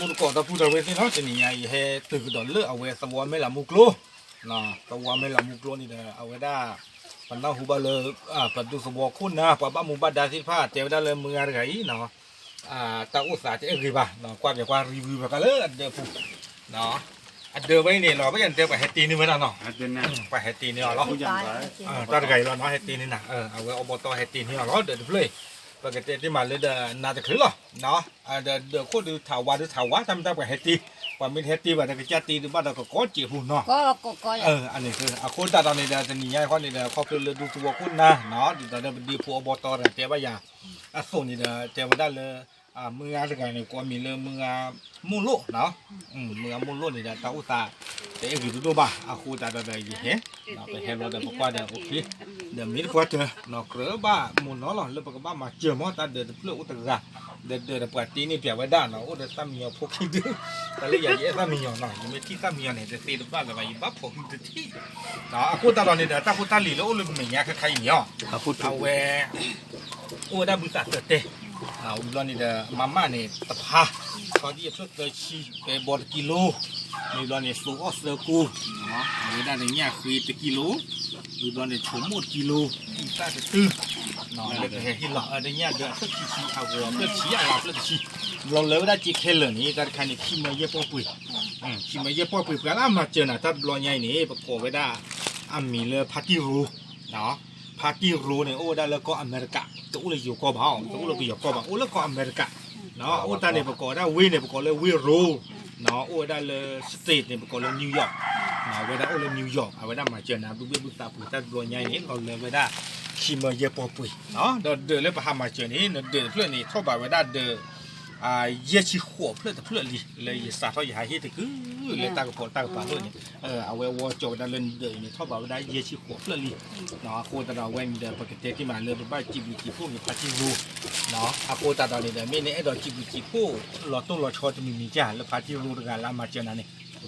พูดก่อนถ้าพูดเอาไว้ที่เนาะจะนี่ไงเฮตึกดอนเลือเอาไว้สวอไม่ละมุกโลนะสวอไม่ละมุกโลนี่เด้อเอาไว้ได้ปันเราหูบาเลยปันดูสวอคุณนะปันบ้ามุบาดาสิผ้าเจ้าได้เลยมืออะไรเนาะตาอุตสาห์จะเอ็กซ์บ้าเนาะกว่าจะกว่ารีวิวแบบกันเลยเดี๋ยวพูดเนาะเดี๋ยวไว้เนี่ยเราไม่ยันเดี๋ยวไปเฮตีนี่ไว้แล้วเนาะไปเฮตีนี่เหรอตาไก่เราเนาะเฮตีนี่นะเอาไว้อบตเฮตีนี่เหรอเดี๋ยวเลยปกติที่มาเลยเดินน่าจะคลื่นหรอเนาะเดี๋ยวโคตรดูถาวรทำได้ไปเฮตีว่ามีเฮตีว่าแต่ก็จะตีดูบ้านเราก็ก้อนจีหุ่นเนาะก็อันนี้คือโคตรตอนนี้เดี๋ยวจะหนีง่ายข้อนี้เดี๋ยวเขาคือดูตัวคุณนะเนาะเดี๋ยวดีผู้อบตเนี่ยเจ้าว่าอย่าส่วนนี้เดี๋ยวเจ้าว่าได้เลยมืออะไรกันเนี่ยก็มีเลยมือมุ่งโลเนาะมือมุ่งโลนี่เดี๋ยวตาอุตาแต่เอ็กซ์ดูบ้าโคตรตาได้ยี่เฮ้เราไปเห็นเราเดี๋ยวบอกว่าเดี๋ยวโอเคเดี๋ยวมีคนเจอเนาะเกลือบ้ามุ่งเนาะหรอแล้วปกบ้ามาเจอมั้งตาเดี๋ยวเพื่ออุตระเดี๋ยวปกตินี่เปียไว้ด้านเนาะโอ้เดี๋ยวตามีเอาพวกขี้ดื้อแต่เลยอย่างเงี้ยตามีเอาหน่อยยังไม่ที่ตามีเอาเนี่ยจะตีดูบ้านเลยว่าอีบ้าพวกขี้ดื้อที่เนาะโคตรตอนนี้เดี๋ยวตาโคตรลีแล้วโอ้เลยไม่อยากใครเหนียวเอาแหวโอ้ได้บุษบาเตะอุดรนี่เด้อมาม่านี่ตะพาเขาที่ชุดเลยชีไปบอดกิโลอุดรนี่สูงออสเตอร์กูเนาะอุดรนี่เนี่ยคือเป็นกิโลอุดรนี่ชั่วโมงกิโลอีกตั้งแต่ตื้อเนาะแล้วก็เห็นหรอเนี่ยเด้อสักชีเอาเรื่องเพื่อชีอะไรเพื่อชีเราเลยได้จีเคลนี่แต่คันนี้ขี้มาเยอะปอปุยขี้มาเยอะปอปุยกันแล้วมาเจอน่ะถ้าลอยใหญ่นี่ประกอบไว้ได้มีเลยพาร์ตี้รูเนาะพาร์ตี้รูเนี่ยโอ้ได้แล้วก็อเมริกาตัวเลยอยู่ก็บ้าตัวเลยไปอยู่ก็บ้าโอ้แล้วก็อเมริกาเนาะโอ้ตาเนี่ยประกอบได้วีเนี่ยประกอบเลยวีรูเนาะโอ้ได้เลยสเตทเนี่ยประกอบเลยนิวยอร์กเนาะเวลาโอ้เลยนิวยอร์กเอาไว้ได้มาเจอนะบุตาปุ๋ยตาตัวใหญ่เนี่ยเราเลยไว้ได้ขี้มาเยอะปอปุ๋ยเนาะเดินเลยไปหามาเจอนี่เดินเพื่อนนี่เข้าไปไว้ได้เดินเยี่ยชีหัวเพื่อนเลยสาทอยหาเฮ็ดคือเลยตากระพงตากระปาเลยเอาไว้วอโจได้เลยเดินนี่เข้าไปไว้ได้เยี่ยชีหัวเพื่อนเนาะโคตรเราเว้นเดินปกติที่มาเลยไปบ้านจีบีจีพวกนี้ปาจิรูเนาะโคตรตอนนี้เดินไม่เนี่ยไอ้ดอกจีบีจีพวกหลอดต้นหลอดชอจะมีจ้าแล้วปาจิรูด้วยกันแล้วมาเจอนั่นนี่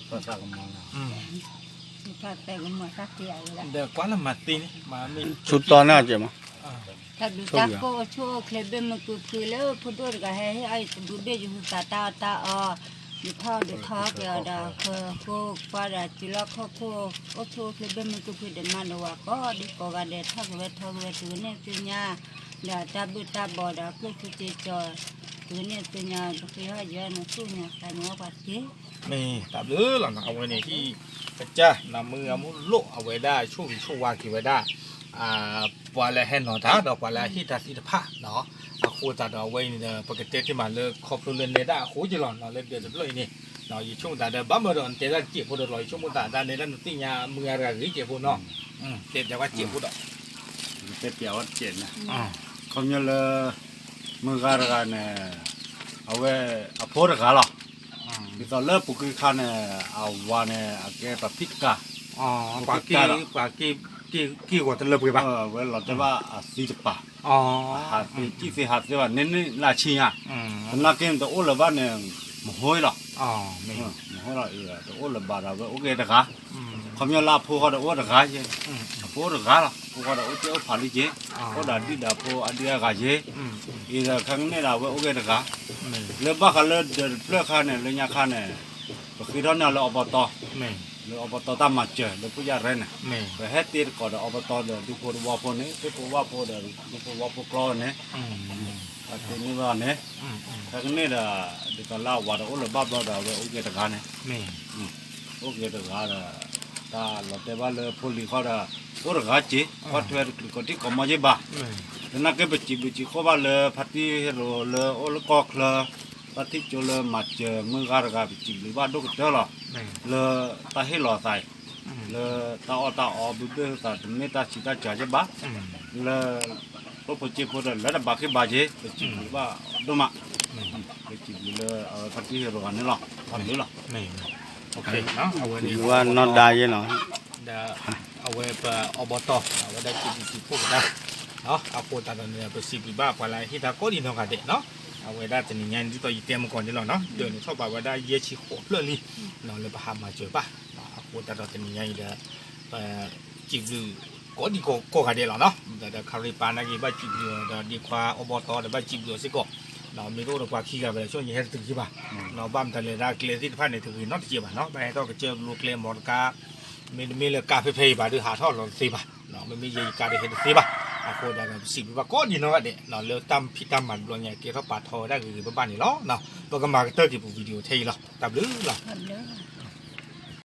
ก็สักมาถ้าแต่ก็มาสักทีอะไรเดี๋ยวกว่าละมาตีนี่มามีชุดตอนน่าจะมั้งถ้าดูตาโก้ชั่วเคลเบมันคือแล้วพูดด้วยกันให้ไอ้ดูเบี้ยอยู่ตาดูท่าเกี่ยวดาคือปาราจิลาเขาโอ้ชั่วเคลเบมันคือเดินมาโนวาก็ดีกว่าเด็ดทักเวทตัวเนี่ยตัวเนี้ยเดี๋ยวตาบุตาบอดาคือจีจอตัวเนี่ยตัวเนี้ยคือให้เยอะนะสู้เนี่ยแต่เนื้อปัดเจ๊นี่ตับเลือหลังเอาไว้ในที่กระจ้านำมือมุโลเอาไว้ได้ช่วงวากี่ไว้ได้ปลาละเห็นหนอท้าดอกปลาละฮิตาสิทธะเนาะโคตรดอกไว้นี่ปกติที่มาเลยขอบเลยเนี่ยได้โคจิหลอนเนาะเลยเดือดเลยนี่เนาะอยู่ช่วงแต่เดี๋ยวบ้ามาโดนเตะแล้วเจ็บปวดลอยช่วงมุตาด้านในด้านติญามืออะไรหรือเจ็บปวดเนาะเจ็บแต่ว่าเจ็บปวดเจ็บเปียวเจ็บนะเขาเนี่ยเลยมือการกันเนี่ยเอาไว้เอาโพดกันหรอที่ตอนเลิกปุกขันเนี่ยเอาวันเนี่ยแกปะพิกาปากกี่กว่าจะเลิกไปปะเวลาจะว่าสีจะปะหาสีจีสีหาสีว่าเน้นลาชิงอ่ะนักเก็ตตัวโอ้ละบ้านเนี่ยมห้อยหรอไม่มห้อยหรอตัวโอ้ละบ้านเราโอเคตะขาเขามีลาพูเขาตัวโอ้ตะขาเจ้พูตะขาล่ะพูเขาตัวโอ้เจ้าผาลิเจ้โอ้ดาดีดาพูอันเดียกาเจ้อีละครั้งนี้เราโอเคตะขาเลือกบ้าเขาเลือกเดือดเลือกข้าเนี่ยเลือกยาข้าเนี่ยก็คือตอนนี้เราอบตเราอบตตามมาเจอเราผู้ใหญ่เรนน่ะไปเฮ็ดตีก่อนอบตเดี๋ยวดูคนว่าพอเนี่ยดูคนว่าพอเดี๋ยวดูคนว่าพอกล้อเนี่ยทีนี้ว่าเนี่ยครั้งนี้เดี๋ยวตอนเล่าว่าโอ้เราบ้าเราเดี๋ยวโอเคตะการเนี่ยโอเคตะการเดี๋ยวตาเราแต่ว่าเลยพูดลีเขาเดี๋ยวโอ้ตะการจีเขาเถื่อนคนที่เขามาเจ็บบ้าแล้วนักเก็บไปจีเขาว่าเลยพัดที่เราเลยโอ้แล้วก็เคลพัดที่โจเลยมาเจอมือการกับจีหรือว่าดูกเจอหรอเลยตาให้หล่อใส่เลยตาอบุบตาไม่ตาชิตาจ่าเจ็บบ้าเลยพอจีพอเดินแล้วบ้าขึ้นบ้าเจ็บจีหรือว่าดูมาจีเลยพัดที่เราอันนี้หรอทำนี้หรอโอเคเนาะเอาไว้นี่ว่านอนได้ยังเนาะเดี๋ยวเอาไว้ไปอบตเอาไว้ได้จีพวกได้เนาะเอาโคตรตอนนี้ไปซีบีบ้าปลาฮิตาโกดินทองกาเดเนาะเอาไว้ได้จะนี่ยันที่ตัวยีเตรียมก่อนที่เราเนาะเดี๋ยวนี้ชอบไปไว้ได้เยี่ยชีหัวเพื่อลีเราเลยไปหามาเจอป่ะเอาโคตรตอนนี้ยันเดี๋ยวไปจีบก็ดีก็กันเดี๋ยวเนาะเดี๋ยวคาริปานากีบ้าจีบเดี๋ยวดีกว่าอบตเดี๋ยวบ้าจีบเดี๋ยวสิก็ နော်မေတို့တော့ကွာခီကပဲช่วงนี้ให้ตึกที่ป่ะနော်บ้ามตะเลดาเกลที่พันนี่ถึงนอตที่ป่ะเนาะไปတော့เจอลูกเกลหมดกามีเลยกาเฟ่ๆป่ะหรือหาทอดลองซีป่ะနော်ไม่มียีกาได้เห็นซีป่ะအခုဒါကစီပြကောညနော်တဲ့နော်လေတမ်ဖီတမ်မန်ဘလောညာကေတော့ပါထော်ဒါကီဘပနီလောနော်ဘကမာတက်ဒီပူဗီဒီယိုထေးလောတပ်လူလား Hello.